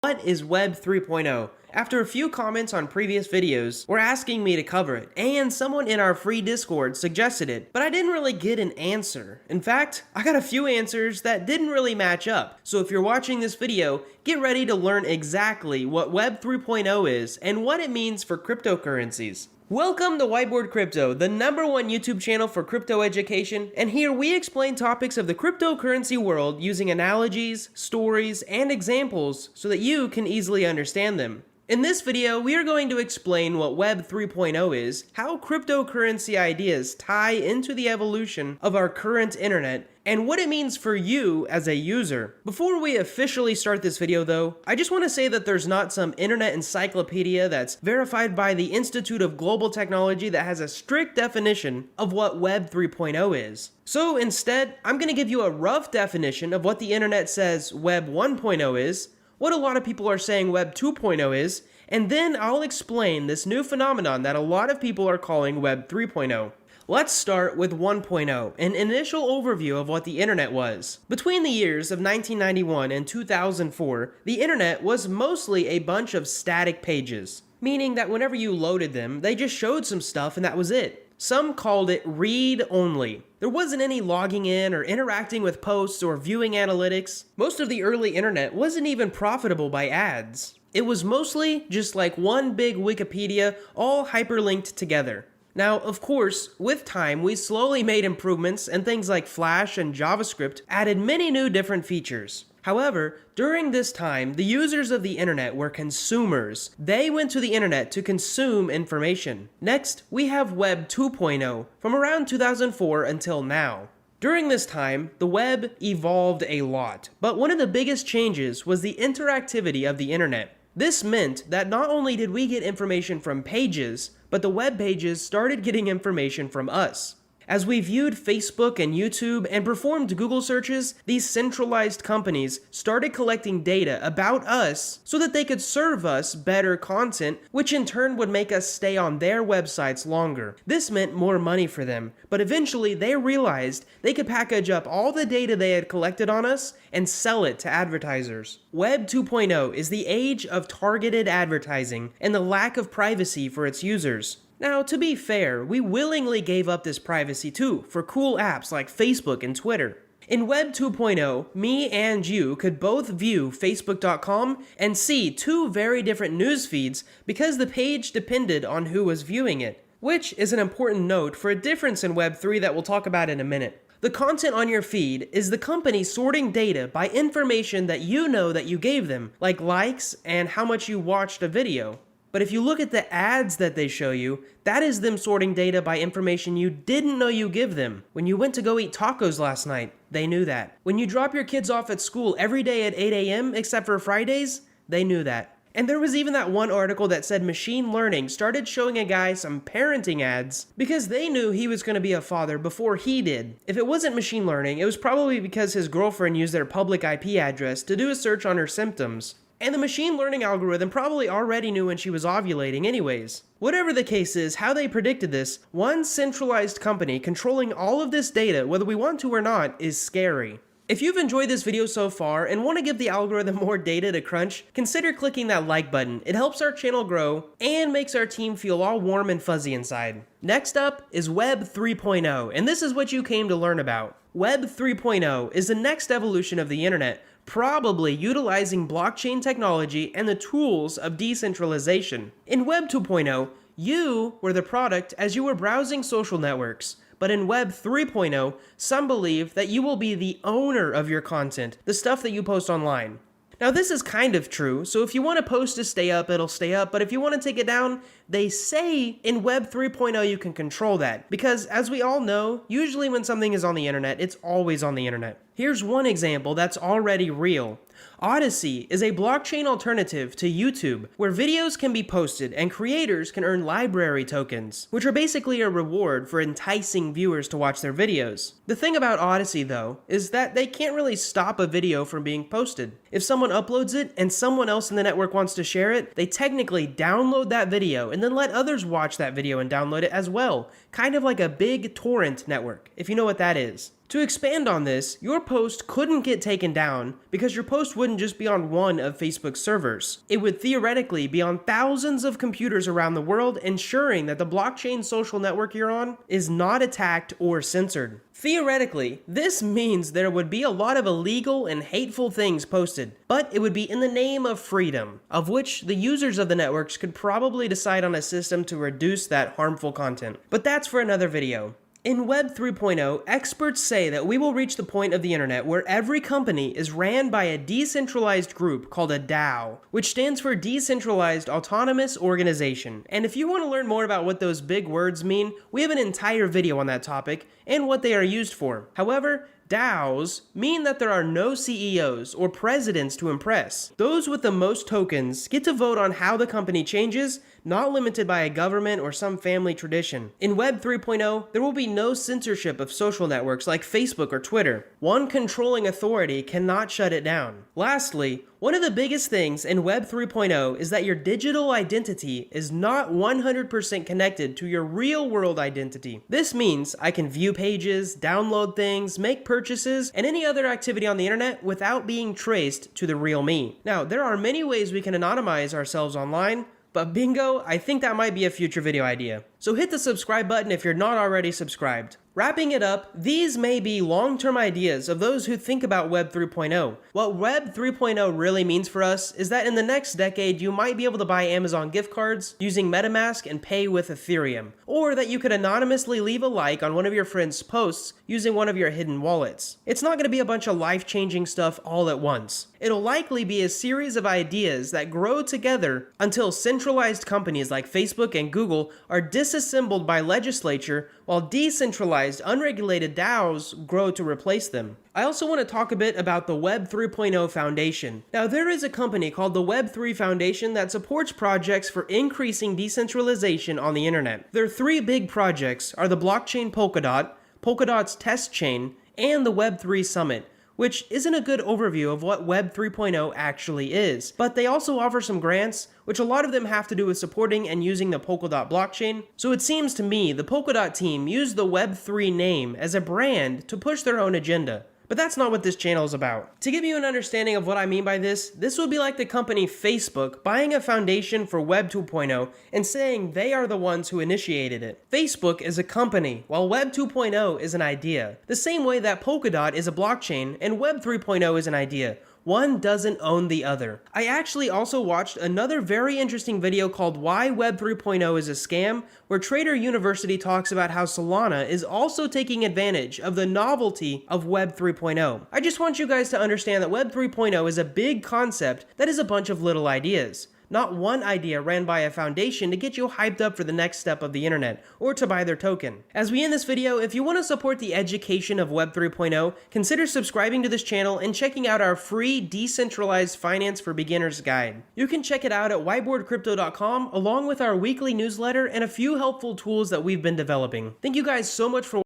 What is Web 3.0? After a few comments on previous videos were asking me to cover it, and someone in our free Discord suggested it, but I didn't really get an answer. In fact, I got a few answers that didn't really match up, so if you're watching this video, get ready to learn exactly what Web 3.0 is and what it means for cryptocurrencies. Welcome to Whiteboard Crypto, the #1 YouTube channel for crypto education, and here we explain topics of the cryptocurrency world using analogies, stories, and examples so that you can easily understand them. In this video, we are going to explain what Web 3.0 is, how cryptocurrency ideas tie into the evolution of our current internet, and what it means for you as a user. Before we officially start this video though, I just want to say that there's not some internet encyclopedia that's verified by the Institute of Global Technology that has a strict definition of what Web 3.0 is. So instead, I'm going to give you a rough definition of what the internet says Web 1.0 is, what a lot of people are saying Web 2.0 is, and then I'll explain this new phenomenon that a lot of people are calling Web 3.0. Let's start with 1.0, an initial overview of what the internet was. Between the years of 1991 and 2004, the internet was mostly a bunch of static pages, meaning that whenever you loaded them, they just showed some stuff and that was it. Some called it read-only. There wasn't any logging in or interacting with posts or viewing analytics. Most of the early internet wasn't even profitable by ads. It was mostly just like one big Wikipedia all hyperlinked together. Now, of course, with time, we slowly made improvements and things like Flash and JavaScript added many new different features. However, during this time, the users of the internet were consumers. They went to the internet to consume information. Next, we have Web 2.0, from around 2004 until now. During this time, the web evolved a lot, but one of the biggest changes was the interactivity of the internet. This meant that not only did we get information from pages, but the web pages started getting information from us. As we viewed Facebook and YouTube and performed Google searches, these centralized companies started collecting data about us so that they could serve us better content, which in turn would make us stay on their websites longer. This meant more money for them, but eventually they realized they could package up all the data they had collected on us and sell it to advertisers. Web 2.0 is the age of targeted advertising and the lack of privacy for its users. Now, to be fair, we willingly gave up this privacy too for cool apps like Facebook and Twitter. In Web 2.0, me and you could both view Facebook.com and see two very different news feeds because the page depended on who was viewing it, which is an important note for a difference in Web 3 that we'll talk about in a minute. The content on your feed is the company sorting data by information that you know that you gave them, like likes and how much you watched a video. But if you look at the ads that they show you, that is them sorting data by information you didn't know you give them. When you went to go eat tacos last night, they knew that. When you drop your kids off at school every day at 8 a.m. except for Fridays, they knew that. And there was even that one article that said machine learning started showing a guy some parenting ads because they knew he was going to be a father before he did. If it wasn't machine learning, it was probably because his girlfriend used their public IP address to do a search on her symptoms. And the machine learning algorithm probably already knew when she was ovulating anyways. Whatever the case is, how they predicted this, one centralized company controlling all of this data, whether we want to or not, is scary. If you've enjoyed this video so far and want to give the algorithm more data to crunch, consider clicking that like button. It helps our channel grow and makes our team feel all warm and fuzzy inside. Next up is Web 3.0, and this is what you came to learn about. Web 3.0 is the next evolution of the internet, probably utilizing blockchain technology and the tools of decentralization. In Web 2.0, you were the product as you were browsing social networks. But in Web 3.0, some believe that you will be the owner of your content, the stuff that you post online. Now this is kind of true, so if you want a post to stay up, it'll stay up, but if you want to take it down, they say in Web 3.0 you can control that, because as we all know, usually when something is on the internet, it's always on the internet. Here's one example that's already real. Odyssey is a blockchain alternative to YouTube, where videos can be posted and creators can earn library tokens, which are basically a reward for enticing viewers to watch their videos. The thing about Odyssey, though, is that they can't really stop a video from being posted. If someone uploads it and someone else in the network wants to share it, they technically download that video and then let others watch that video and download it as well, kind of like a big torrent network, if you know what that is. To expand on this, your post couldn't get taken down because your post wouldn't just be on one of Facebook's servers. It would theoretically be on thousands of computers around the world, ensuring that the blockchain social network you're on is not attacked or censored. Theoretically, this means there would be a lot of illegal and hateful things posted, but it would be in the name of freedom, of which the users of the networks could probably decide on a system to reduce that harmful content. But that's for another video. In Web 3.0, experts say that we will reach the point of the internet where every company is ran by a decentralized group called a DAO, which stands for Decentralized Autonomous Organization. And if you want to learn more about what those big words mean, we have an entire video on that topic and what they are used for. However, DAOs mean that there are no CEOs or presidents to impress. Those with the most tokens get to vote on how the company changes, not limited by a government or some family tradition. In Web 3.0, there will be no censorship of social networks like Facebook or Twitter. One controlling authority cannot shut it down. Lastly, one of the biggest things in Web 3.0 is that your digital identity is not 100% connected to your real-world identity. This means I can view pages, download things, make purchases, and any other activity on the internet without being traced to the real me. Now, there are many ways we can anonymize ourselves online, but bingo, I think that might be a future video idea. So hit the subscribe button if you're not already subscribed. Wrapping it up, these may be long-term ideas of those who think about Web 3.0. What Web 3.0 really means for us is that in the next decade, you might be able to buy Amazon gift cards using MetaMask and pay with Ethereum, or that you could anonymously leave a like on one of your friends' posts using one of your hidden wallets. It's not going to be a bunch of life-changing stuff all at once. It'll likely be a series of ideas that grow together until centralized companies like Facebook and Google are disassembled by legislature, while decentralized, unregulated DAOs grow to replace them. I also want to talk a bit about the Web 3.0 Foundation. Now, there is a company called the Web3 Foundation that supports projects for increasing decentralization on the internet. Their three big projects are the blockchain Polkadot's test chain, and the Web3 Summit, which isn't a good overview of what Web 3.0 actually is. But they also offer some grants, which a lot of them have to do with supporting and using the Polkadot blockchain. So it seems to me the Polkadot team used the Web3 name as a brand to push their own agenda. But that's not what this channel is about. To give you an understanding of what I mean by this would be like the company Facebook buying a foundation for Web 2.0 and saying they are the ones who initiated it. Facebook is a company, while Web 2.0 is an idea. The same way that Polkadot is a blockchain and Web 3.0 is an idea. One doesn't own the other. I actually also watched another very interesting video called Why Web 3.0 is a Scam, where Trader University talks about how Solana is also taking advantage of the novelty of Web 3.0. I just want you guys to understand that Web 3.0 is a big concept that is a bunch of little ideas. Not one idea ran by a foundation to get you hyped up for the next step of the internet, or to buy their token. As we end this video, if you want to support the education of Web 3.0, consider subscribing to this channel and checking out our free Decentralized Finance for Beginners guide. You can check it out at whiteboardcrypto.com along with our weekly newsletter and a few helpful tools that we've been developing. Thank you guys so much for